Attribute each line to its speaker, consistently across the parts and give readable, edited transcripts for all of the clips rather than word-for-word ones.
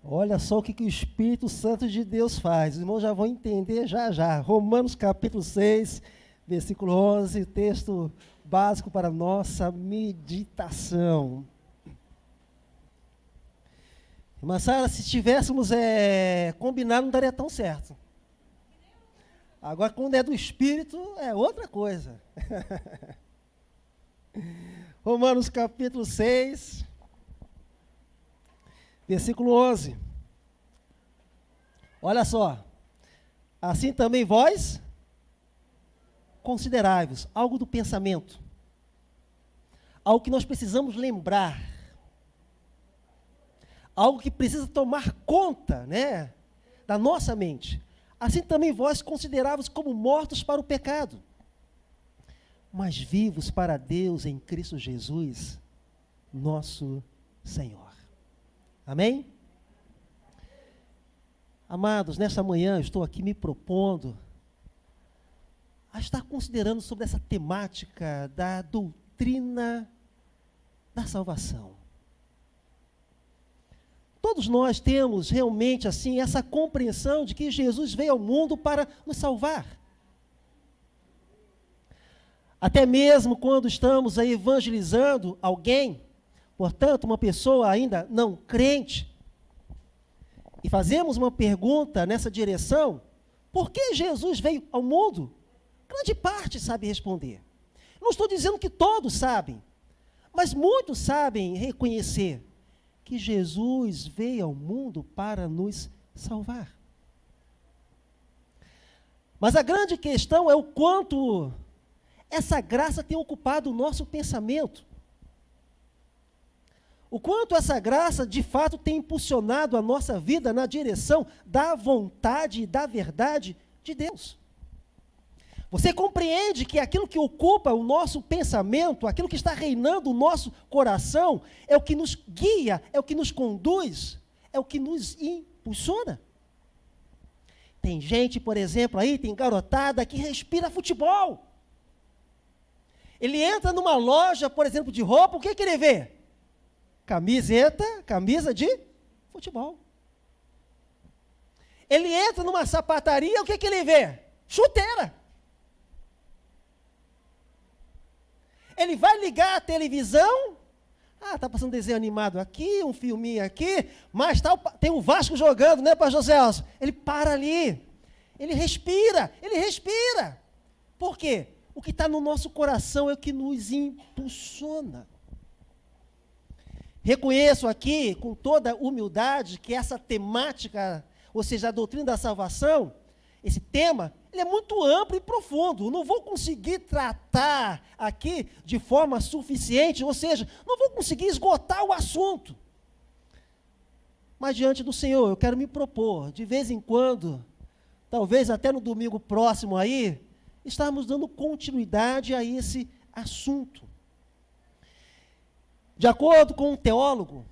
Speaker 1: Olha só o que o Espírito Santo de Deus faz. Os irmãos já vão entender já já. Romanos capítulo 6, versículo 11, texto básico para a nossa meditação. Irmã Sara, se tivéssemos combinado, não daria tão certo. Agora, quando é do Espírito, é outra coisa. Romanos capítulo 6, versículo 11. Olha só. Assim também vós, considerai-vos, algo do pensamento, algo que nós precisamos lembrar, algo que precisa tomar conta, né, da nossa mente. Assim também vós considerai-vos como mortos para o pecado, mas vivos para Deus em Cristo Jesus, nosso Senhor. Amém? Amados, nesta manhã eu estou aqui me propondo a estar considerando sobre essa temática da doutrina da salvação. Todos nós temos realmente assim essa compreensão de que Jesus veio ao mundo para nos salvar. Até mesmo quando estamos aí evangelizando alguém, portanto, uma pessoa ainda não crente, e fazemos uma pergunta nessa direção, por que Jesus veio ao mundo? Grande parte sabe responder. Não estou dizendo que todos sabem, mas muitos sabem reconhecer que Jesus veio ao mundo para nos salvar. Mas a grande questão é o quanto essa graça tem ocupado o nosso pensamento. O quanto essa graça, de fato, tem impulsionado a nossa vida na direção da vontade e da verdade de Deus. Você compreende que aquilo que ocupa o nosso pensamento, aquilo que está reinando o nosso coração, é o que nos guia, é o que nos conduz, é o que nos impulsiona? Tem gente, por exemplo, aí, tem garotada que respira futebol. Ele entra numa loja, por exemplo, de roupa, o que ele vê? Camisa de futebol. Ele entra numa sapataria, o que ele vê? Chuteira. Ele vai ligar a televisão, está passando desenho animado aqui, um filminho aqui, mas tem um Vasco jogando, né, pastor Celso? Ele para ali, ele respira. Por quê? O que está no nosso coração é o que nos impulsiona. Reconheço aqui, com toda humildade, que essa temática, ou seja, a doutrina da salvação, esse tema, ele é muito amplo e profundo. Não vou conseguir tratar aqui de forma suficiente, ou seja, não vou conseguir esgotar o assunto. Mas diante do Senhor, eu quero me propor, de vez em quando, talvez até no domingo próximo aí, estarmos dando continuidade a esse assunto. De acordo com um teólogo,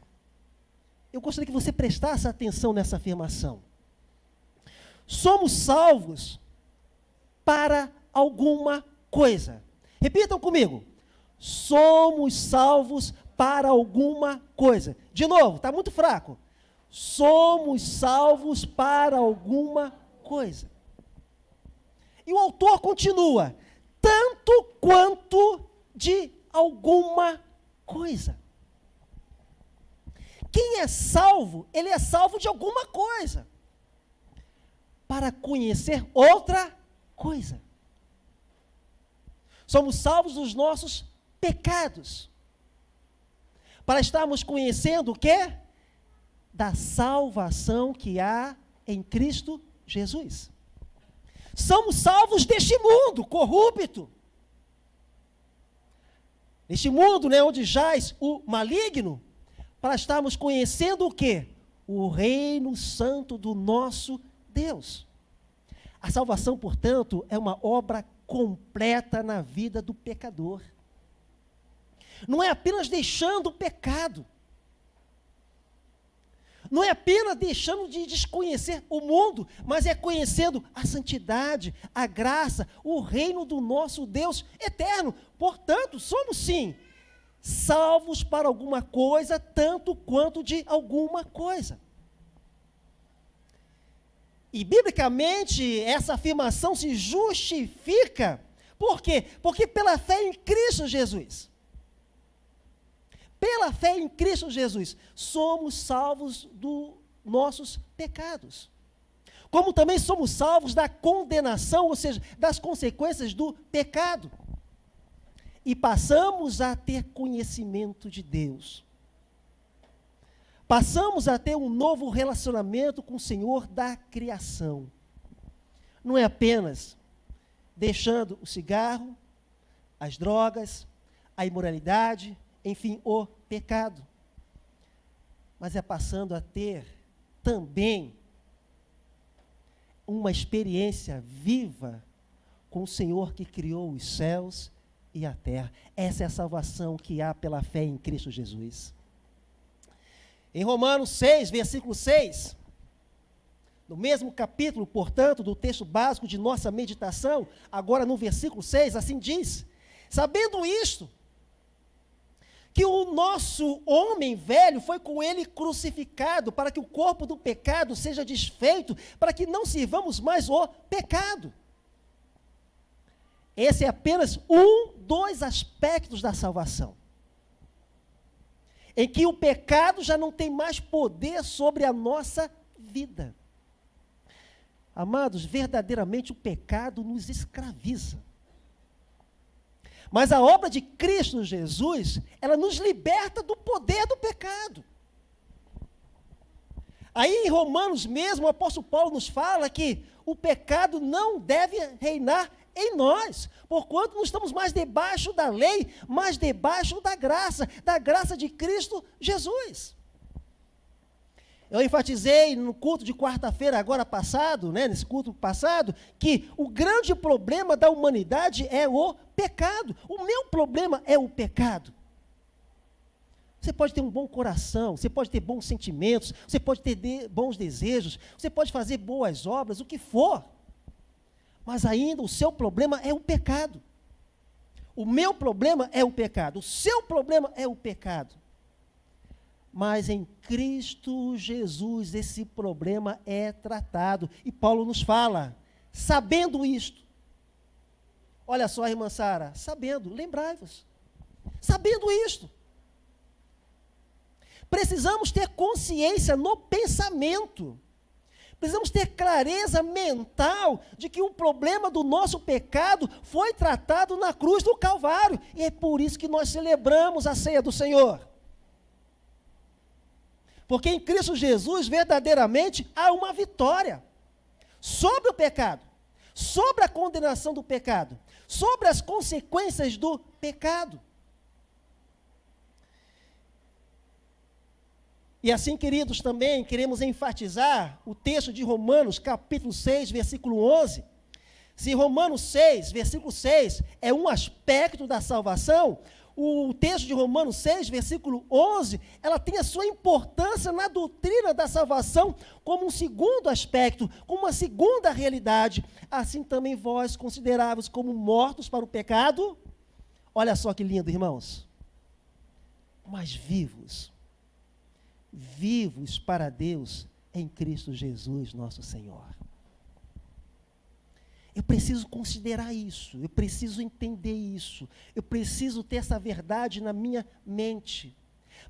Speaker 1: eu gostaria que você prestasse atenção nessa afirmação. Somos salvos para alguma coisa. Repitam comigo. Somos salvos para alguma coisa. De novo, está muito fraco. Somos salvos para alguma coisa. E o autor continua. Tanto quanto de alguma coisa. Quem é salvo, ele é salvo de alguma coisa. Para conhecer outra coisa. Somos salvos dos nossos pecados. Para estarmos conhecendo o quê? Da salvação que há em Cristo Jesus. Somos salvos deste mundo corrupto. Neste mundo, né, onde jaz o maligno, para estarmos conhecendo o quê? O reino santo do nosso Deus. A salvação, portanto, é uma obra completa na vida do pecador. Não é apenas deixando o pecado. Não é apenas deixando de desconhecer o mundo, mas é conhecendo a santidade, a graça, o reino do nosso Deus eterno. Portanto, somos sim salvos para alguma coisa, tanto quanto de alguma coisa. E, biblicamente, essa afirmação se justifica. Por quê? Porque pela fé em Cristo Jesus. Pela fé em Cristo Jesus, somos salvos dos nossos pecados. Como também somos salvos da condenação, ou seja, das consequências do pecado. E passamos a ter conhecimento de Deus. Passamos a ter um novo relacionamento com o Senhor da criação. Não é apenas deixando o cigarro, as drogas, a imoralidade, enfim, o pecado. Mas é passando a ter também uma experiência viva com o Senhor que criou os céus e a terra. Essa é a salvação que há pela fé em Cristo Jesus. Em Romanos 6, versículo 6, no mesmo capítulo, portanto, do texto básico de nossa meditação, agora no versículo 6, assim diz: sabendo isto, que o nosso homem velho foi com ele crucificado, para que o corpo do pecado seja desfeito, para que não sirvamos mais o pecado. Esse é apenas um dos aspectos da salvação, em que o pecado já não tem mais poder sobre a nossa vida. Amados, verdadeiramente o pecado nos escraviza. Mas a obra de Cristo Jesus, ela nos liberta do poder do pecado. Aí em Romanos mesmo, o apóstolo Paulo nos fala que o pecado não deve reinar em nós, porquanto não estamos mais debaixo da lei, mas debaixo da graça de Cristo Jesus. Eu enfatizei no culto de quarta-feira, agora passado, nesse culto passado, que o grande problema da humanidade é o pecado. O meu problema é o pecado. Você pode ter um bom coração, você pode ter bons sentimentos, você pode ter bons desejos, você pode fazer boas obras, o que for. Mas ainda o seu problema é o pecado. O meu problema é o pecado. O seu problema é o pecado. Mas em Cristo Jesus esse problema é tratado. E Paulo nos fala, sabendo isto. Olha só, irmã Sara, sabendo, lembrai-vos. Sabendo isto. Precisamos ter consciência no pensamento. Precisamos ter clareza mental de que o problema do nosso pecado foi tratado na cruz do Calvário. E é por isso que nós celebramos a ceia do Senhor. Porque em Cristo Jesus, verdadeiramente, há uma vitória sobre o pecado, sobre a condenação do pecado, sobre as consequências do pecado. E assim, queridos, também queremos enfatizar o texto de Romanos, capítulo 6, versículo 11. Se Romanos 6, versículo 6, é um aspecto da salvação, o texto de Romanos 6, versículo 11, ela tem a sua importância na doutrina da salvação como um segundo aspecto, como uma segunda realidade. Assim também vós consideráveis como mortos para o pecado. Olha só que lindo, irmãos. Mas vivos para Deus em Cristo Jesus, nosso Senhor. Eu preciso considerar isso, eu preciso entender isso, eu preciso ter essa verdade na minha mente,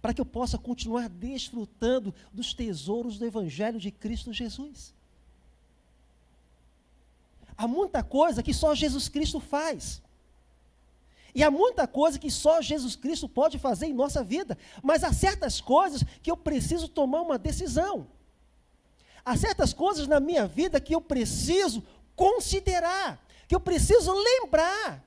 Speaker 1: para que eu possa continuar desfrutando dos tesouros do Evangelho de Cristo Jesus. Há muita coisa que só Jesus Cristo faz. E há muita coisa que só Jesus Cristo pode fazer em nossa vida, mas há certas coisas que eu preciso tomar uma decisão. Há certas coisas na minha vida que eu preciso considerar, que eu preciso lembrar,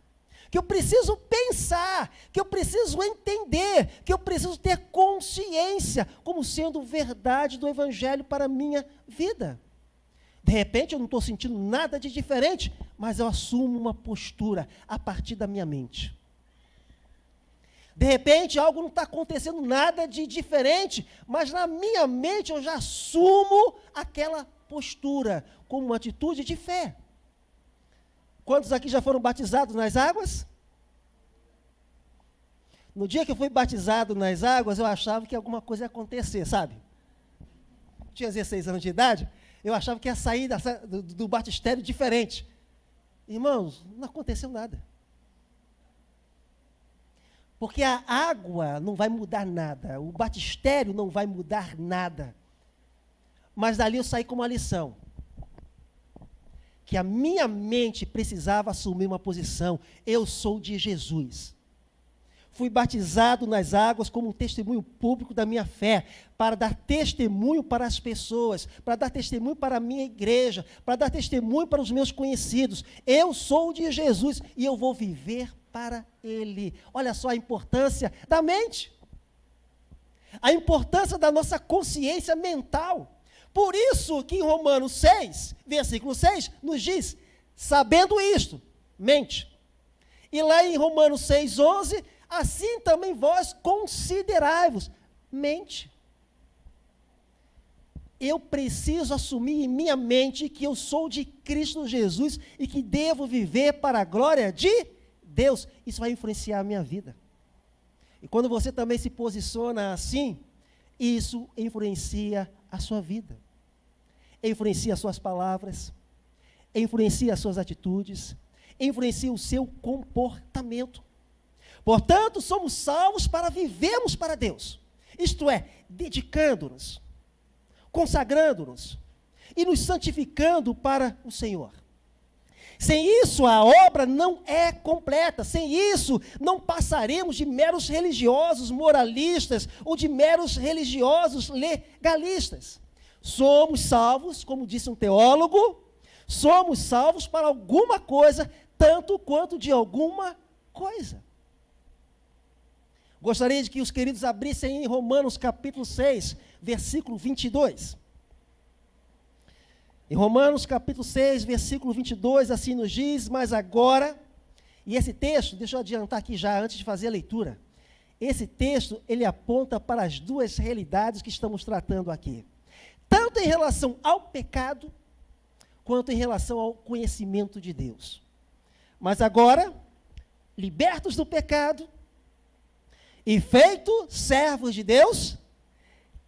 Speaker 1: que eu preciso pensar, que eu preciso entender, que eu preciso ter consciência como sendo verdade do Evangelho para a minha vida. De repente eu não estou sentindo nada de diferente, mas eu assumo uma postura a partir da minha mente. De repente algo não está acontecendo nada de diferente, mas na minha mente eu já assumo aquela postura como uma atitude de fé. Quantos aqui já foram batizados nas águas? No dia que eu fui batizado nas águas, eu achava que alguma coisa ia acontecer, sabe? Tinha 16 anos de idade. Eu achava que ia sair do batistério diferente. Irmãos, não aconteceu nada. Porque a água não vai mudar nada, o batistério não vai mudar nada. Mas dali eu saí com uma lição. Que a minha mente precisava assumir uma posição. Eu sou de Jesus. Fui batizado nas águas como um testemunho público da minha fé, para dar testemunho para as pessoas, para dar testemunho para a minha igreja, para dar testemunho para os meus conhecidos. Eu sou de Jesus e eu vou viver para Ele. Olha só a importância da mente, a importância da nossa consciência mental. Por isso que em Romanos 6, versículo 6, nos diz, sabendo isto, mente. E lá em Romanos 6, 11, assim também vós considerai-vos, mente. Eu preciso assumir em minha mente que eu sou de Cristo Jesus e que devo viver para a glória de Deus. Isso vai influenciar a minha vida. E quando você também se posiciona assim, isso influencia a sua vida. Influencia as suas palavras, influencia as suas atitudes, influencia o seu comportamento. Portanto, somos salvos para vivermos para Deus. Isto é, dedicando-nos, consagrando-nos e nos santificando para o Senhor. Sem isso, a obra não é completa. Sem isso, não passaremos de meros religiosos moralistas ou de meros religiosos legalistas. Somos salvos, como disse um teólogo, somos salvos para alguma coisa, tanto quanto de alguma coisa. Gostaria de que os queridos abrissem em Romanos capítulo 6, versículo 22. Em Romanos capítulo 6, versículo 22, assim nos diz, mas agora, e esse texto, deixa eu adiantar aqui já, antes de fazer a leitura, esse texto, ele aponta para as duas realidades que estamos tratando aqui. Tanto em relação ao pecado, quanto em relação ao conhecimento de Deus. Mas agora, libertos do pecado, e feitos servos de Deus,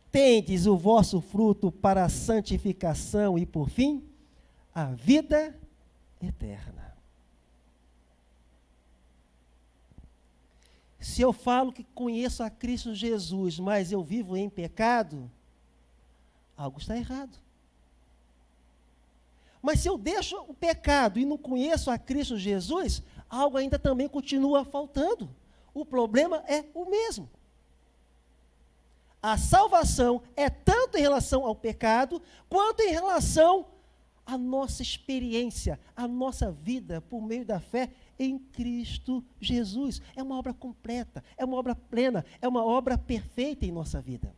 Speaker 1: tendes o vosso fruto para a santificação e, por fim, a vida eterna. Se eu falo que conheço a Cristo Jesus, mas eu vivo em pecado, algo está errado. Mas se eu deixo o pecado e não conheço a Cristo Jesus, algo ainda também continua faltando. O problema é o mesmo. A salvação é tanto em relação ao pecado, quanto em relação à nossa experiência, à nossa vida por meio da fé em Cristo Jesus. É uma obra completa, é uma obra plena, é uma obra perfeita em nossa vida.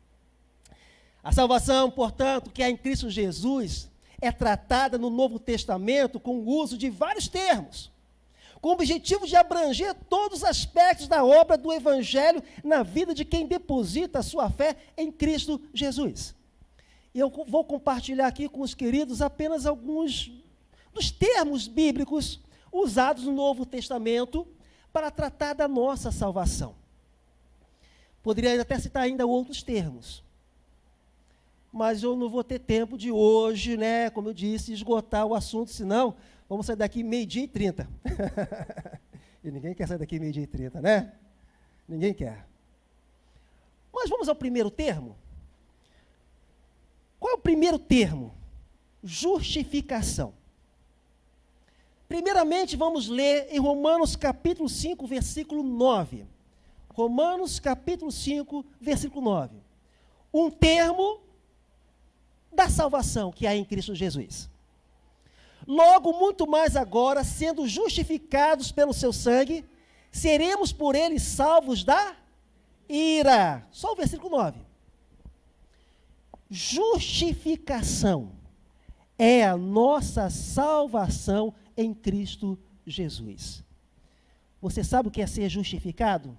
Speaker 1: A salvação, portanto, que há em Cristo Jesus, é tratada no Novo Testamento com o uso de vários termos, com o objetivo de abranger todos os aspectos da obra do Evangelho na vida de quem deposita a sua fé em Cristo Jesus. E eu vou compartilhar aqui com os queridos apenas alguns dos termos bíblicos usados no Novo Testamento para tratar da nossa salvação. Poderia até citar ainda outros termos, mas eu não vou ter tempo de hoje, né, como eu disse, esgotar o assunto, senão vamos sair daqui 12:30. E ninguém quer sair daqui 12:30, né? Ninguém quer. Mas vamos ao primeiro termo. Qual é o primeiro termo? Justificação. Primeiramente, vamos ler em Romanos capítulo 5, versículo 9. Romanos capítulo 5, versículo 9. Um termo da salvação que há em Cristo Jesus. Logo, muito mais agora, sendo justificados pelo seu sangue, seremos por ele salvos da ira. Só o versículo 9. Justificação é a nossa salvação em Cristo Jesus. Você sabe o que é ser justificado?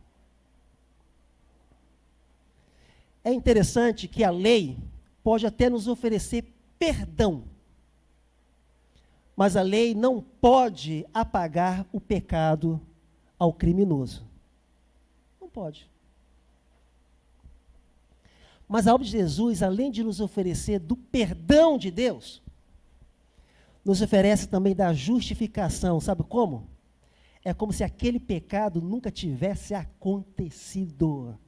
Speaker 1: É interessante que a lei pode até nos oferecer perdão, mas a lei não pode apagar o pecado ao criminoso. Não pode. Mas a obra de Jesus, além de nos oferecer do perdão de Deus, nos oferece também da justificação. Sabe como? É como se aquele pecado nunca tivesse acontecido.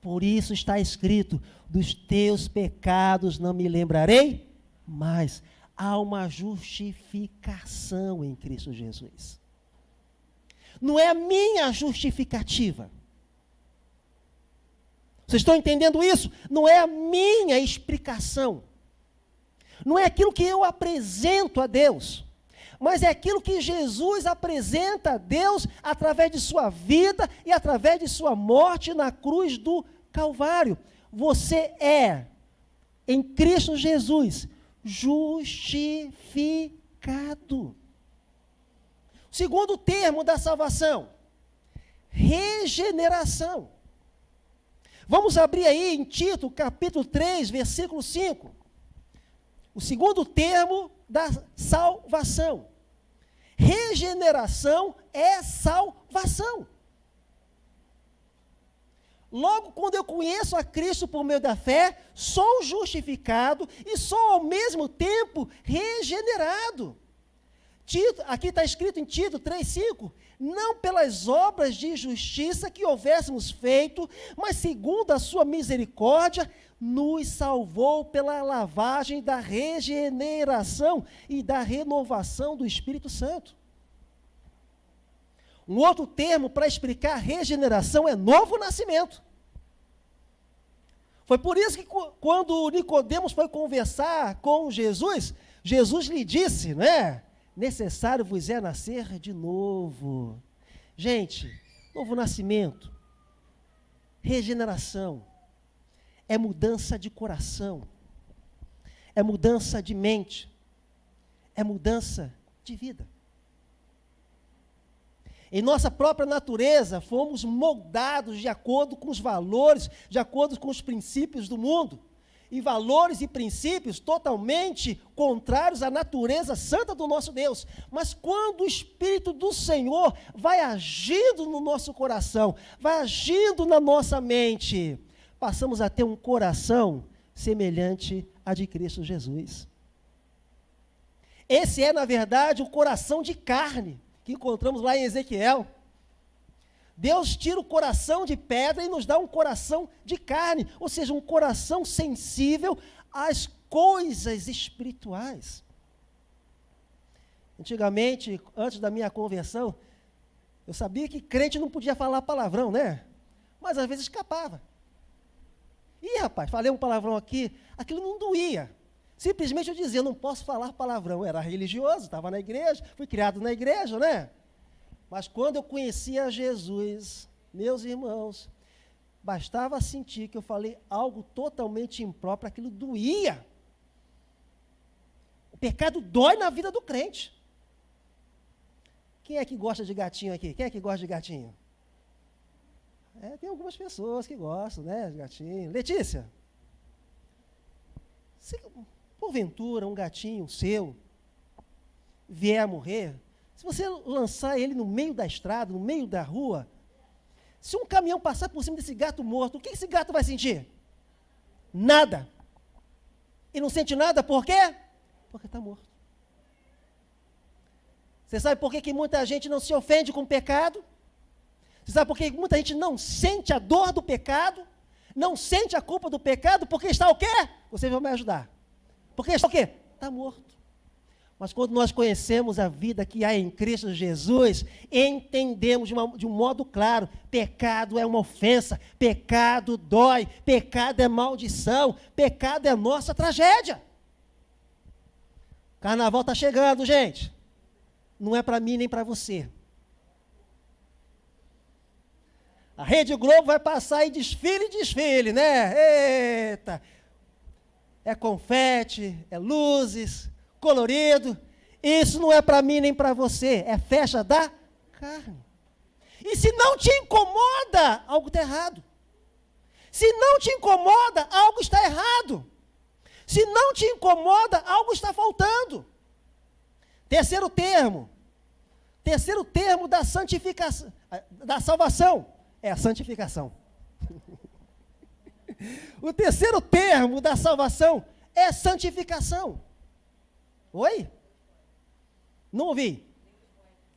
Speaker 1: Por isso está escrito: dos teus pecados não me lembrarei mais. Há uma justificação em Cristo Jesus. Não é a minha justificativa. Vocês estão entendendo isso? Não é a minha explicação. Não é aquilo que eu apresento a Deus, mas é aquilo que Jesus apresenta a Deus através de sua vida e através de sua morte na cruz do Calvário. Você é, em Cristo Jesus, justificado. Segundo termo da salvação, regeneração. Vamos abrir aí em Tito, capítulo 3, versículo 5. O segundo termo da salvação. Regeneração é salvação. Logo, quando eu conheço a Cristo por meio da fé, sou justificado e sou ao mesmo tempo regenerado. Tito, aqui está escrito em Tito 3,5, não pelas obras de justiça que houvéssemos feito, mas segundo a sua misericórdia, nos salvou pela lavagem da regeneração e da renovação do Espírito Santo. Um outro termo para explicar regeneração é novo nascimento. Foi por isso que quando Nicodemos foi conversar com Jesus, Jesus lhe disse, né? Necessário vos é nascer de novo. Gente, novo nascimento, regeneração, é mudança de coração, é mudança de mente, é mudança de vida. Em nossa própria natureza, fomos moldados de acordo com os valores, de acordo com os princípios do mundo. E valores e princípios totalmente contrários à natureza santa do nosso Deus. Mas quando o Espírito do Senhor vai agindo no nosso coração, vai agindo na nossa mente, passamos a ter um coração semelhante a de Cristo Jesus. Esse é, na verdade, o coração de carne que encontramos lá em Ezequiel. Deus tira o coração de pedra e nos dá um coração de carne, ou seja, um coração sensível às coisas espirituais. Antigamente, antes da minha conversão, eu sabia que crente não podia falar palavrão, né? Mas às vezes escapava. Ih, rapaz, falei um palavrão aqui, aquilo não doía. Simplesmente eu dizia, eu não posso falar palavrão. Eu era religioso, estava na igreja, fui criado na igreja, né? Mas quando eu conhecia Jesus, meus irmãos, bastava sentir que eu falei algo totalmente impróprio, aquilo doía. O pecado dói na vida do crente. Quem é que gosta de gatinho aqui? Quem é que gosta de gatinho? Tem algumas pessoas que gostam, né, de gatinho. Letícia, se porventura um gatinho seu vier a morrer, se você lançar ele no meio da estrada, no meio da rua, se um caminhão passar por cima desse gato morto, o que esse gato vai sentir? Nada. E não sente nada por quê? Porque está morto. Você sabe por que muita gente não se ofende com o pecado? Você sabe por que muita gente não sente a dor do pecado? Não sente a culpa do pecado? Porque está o quê? Você vai me ajudar. Porque está o quê? Está morto. Mas quando nós conhecemos a vida que há em Cristo Jesus, entendemos de um modo claro, pecado é uma ofensa, pecado dói, pecado é maldição, pecado é nossa tragédia. Carnaval está chegando, gente. Não é para mim nem para você. A Rede Globo vai passar em desfile, né? Eita! É confete, é luzes, colorido. Isso não é para mim nem para você, é festa da carne. E se não te incomoda, algo está errado. Se não te incomoda, algo está errado. Se não te incomoda, algo está faltando. Terceiro termo da santificação, da salvação, é a santificação. O terceiro termo da salvação é santificação. Oi? Não ouvi.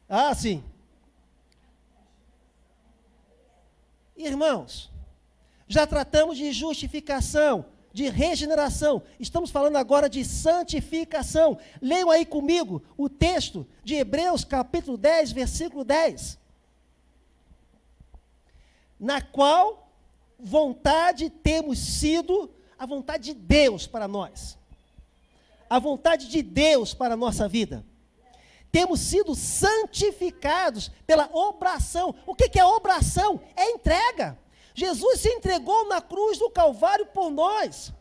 Speaker 1: Ah, sim. Irmãos, já tratamos de justificação, de regeneração. Estamos falando agora de santificação. Leiam aí comigo o texto de Hebreus, capítulo 10, versículo 10. Na qual vontade temos sido a vontade de Deus para nós. A vontade de Deus para a nossa vida. Temos sido santificados pela obração. O que é obração? É entrega. Jesus se entregou na cruz do Calvário por nós.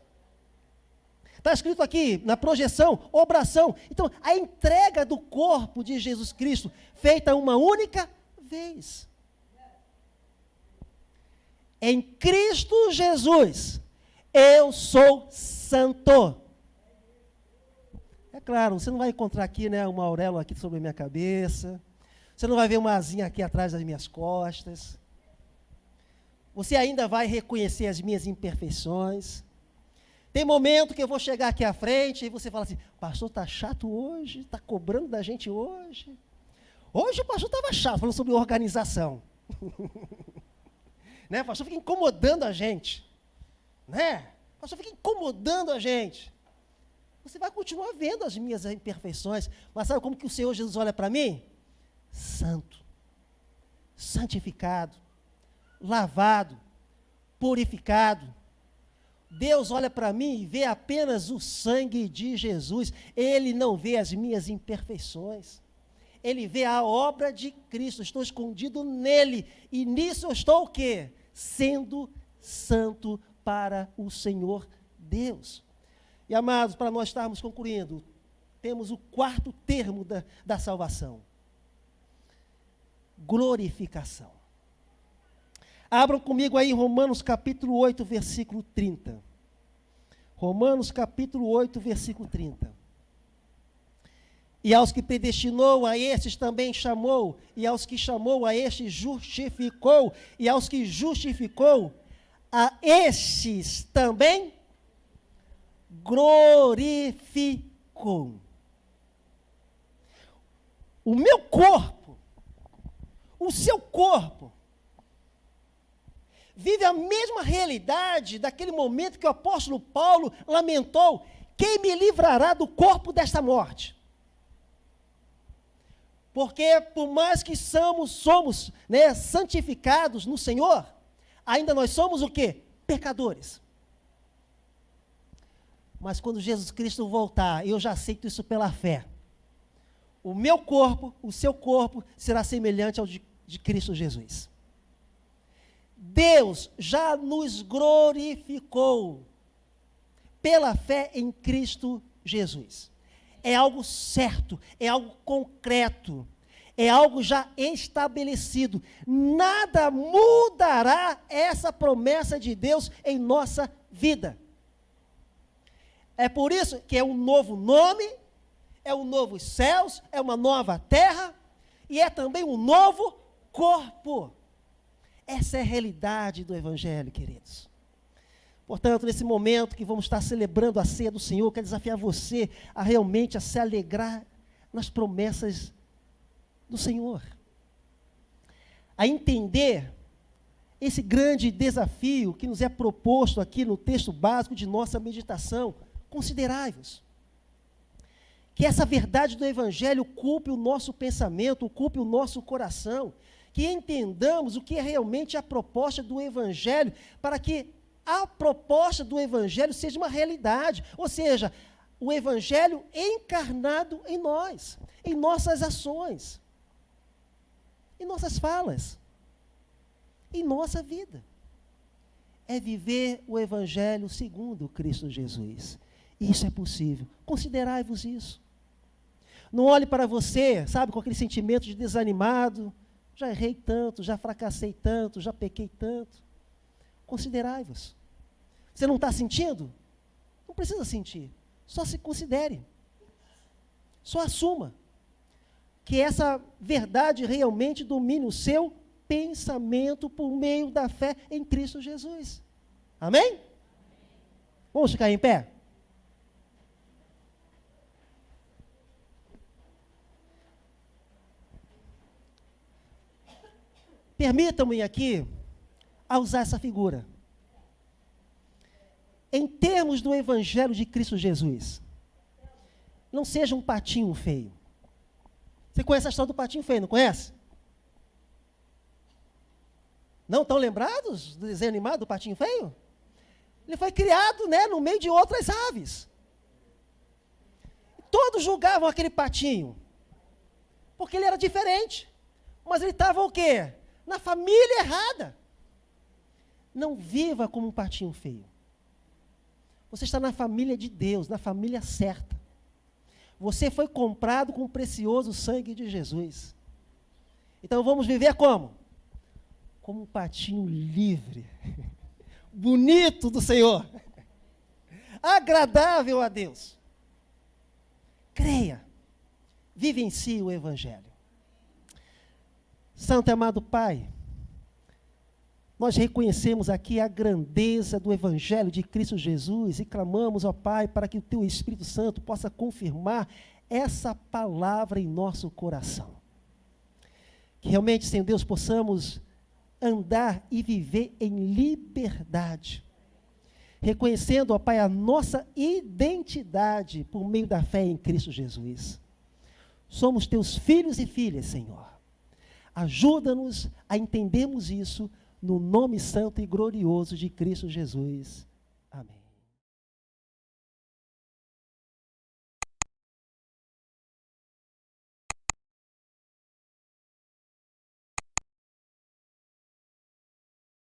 Speaker 1: Está escrito aqui na projeção, obração. Então, a entrega do corpo de Jesus Cristo, feita uma única vez. Em Cristo Jesus, eu sou santo. É claro, você não vai encontrar aqui, né, uma auréola aqui sobre a minha cabeça. Você não vai ver uma asinha aqui atrás das minhas costas. Você ainda vai reconhecer as minhas imperfeições. Tem momento que eu vou chegar aqui à frente e você fala assim, pastor, está chato hoje? Está cobrando da gente hoje? Hoje o pastor estava chato, falando sobre organização. Né? O pastor fica incomodando a gente. Né? O pastor fica incomodando a gente. Você vai continuar vendo as minhas imperfeições, mas sabe como que o Senhor Jesus olha para mim? Santo, santificado, lavado, purificado. Deus olha para mim e vê apenas o sangue de Jesus. Ele não vê as minhas imperfeições. Ele vê a obra de Cristo. Estou escondido nele. E nisso eu estou o quê? Sendo santo para o Senhor Deus. E amados, para nós estarmos concluindo, temos o quarto termo da salvação. Glorificação. Abram comigo aí Romanos capítulo 8, versículo 30. Romanos capítulo 8, versículo 30. E aos que predestinou, a estes também chamou, e aos que chamou, a estes justificou, e aos que justificou, a estes também glorificou. O meu corpo, o seu corpo, vive a mesma realidade daquele momento que o apóstolo Paulo lamentou: quem me livrará do corpo desta morte? Porque por mais que somos né, santificados no Senhor, ainda nós somos o quê? Pecadores. Mas quando Jesus Cristo voltar, eu já aceito isso pela fé. O meu corpo, o seu corpo, será semelhante ao de Cristo Jesus. Deus já nos glorificou pela fé em Cristo Jesus. É algo certo, é algo concreto, é algo já estabelecido. Nada mudará essa promessa de Deus em nossa vida. É por isso que é um novo nome, é um novo céus, é uma nova terra e é também um novo corpo. Essa é a realidade do Evangelho, queridos. Portanto, nesse momento que vamos estar celebrando a ceia do Senhor, eu quero desafiar você a realmente se alegrar nas promessas do Senhor. A entender esse grande desafio que nos é proposto aqui no texto básico de nossa meditação. Considerai-vos. Que essa verdade do Evangelho ocupe o nosso pensamento, ocupe o nosso coração, que entendamos o que é realmente a proposta do Evangelho, para que a proposta do Evangelho seja uma realidade, ou seja, o Evangelho encarnado em nós, em nossas ações, em nossas falas, em nossa vida. É viver o Evangelho segundo Cristo Jesus. Isso é possível. Considerai-vos isso. Não olhe para você, sabe, com aquele sentimento de desanimado. Já errei tanto, já fracassei tanto, já pequei tanto. Considerai-vos. Você não está sentindo? Não precisa sentir. Só se considere. Só assuma que essa verdade realmente domine o seu pensamento por meio da fé em Cristo Jesus. Amém? Vamos ficar em pé? Permitam-me aqui a usar essa figura. Em termos do Evangelho de Cristo Jesus, não seja um patinho feio. Você conhece a história do patinho feio, não conhece? Não estão lembrados do desenho animado do patinho feio? Ele foi criado, né, no meio de outras aves. Todos julgavam aquele patinho, porque ele era diferente. Mas ele estava o quê? Na família errada. Não viva como um patinho feio. Você está na família de Deus, na família certa. Você foi comprado com o precioso sangue de Jesus. Então vamos viver como? Como um patinho livre, bonito do Senhor, agradável a Deus. Creia, vivencie o Evangelho. Santo e amado Pai, nós reconhecemos aqui a grandeza do Evangelho de Cristo Jesus e clamamos, ó Pai, para que o Teu Espírito Santo possa confirmar essa palavra em nosso coração. Que realmente, Senhor Deus, possamos andar e viver em liberdade, reconhecendo, ó Pai, a nossa identidade por meio da fé em Cristo Jesus. Somos Teus filhos e filhas, Senhor. Ajuda-nos a entendermos isso no nome santo e glorioso de Cristo Jesus.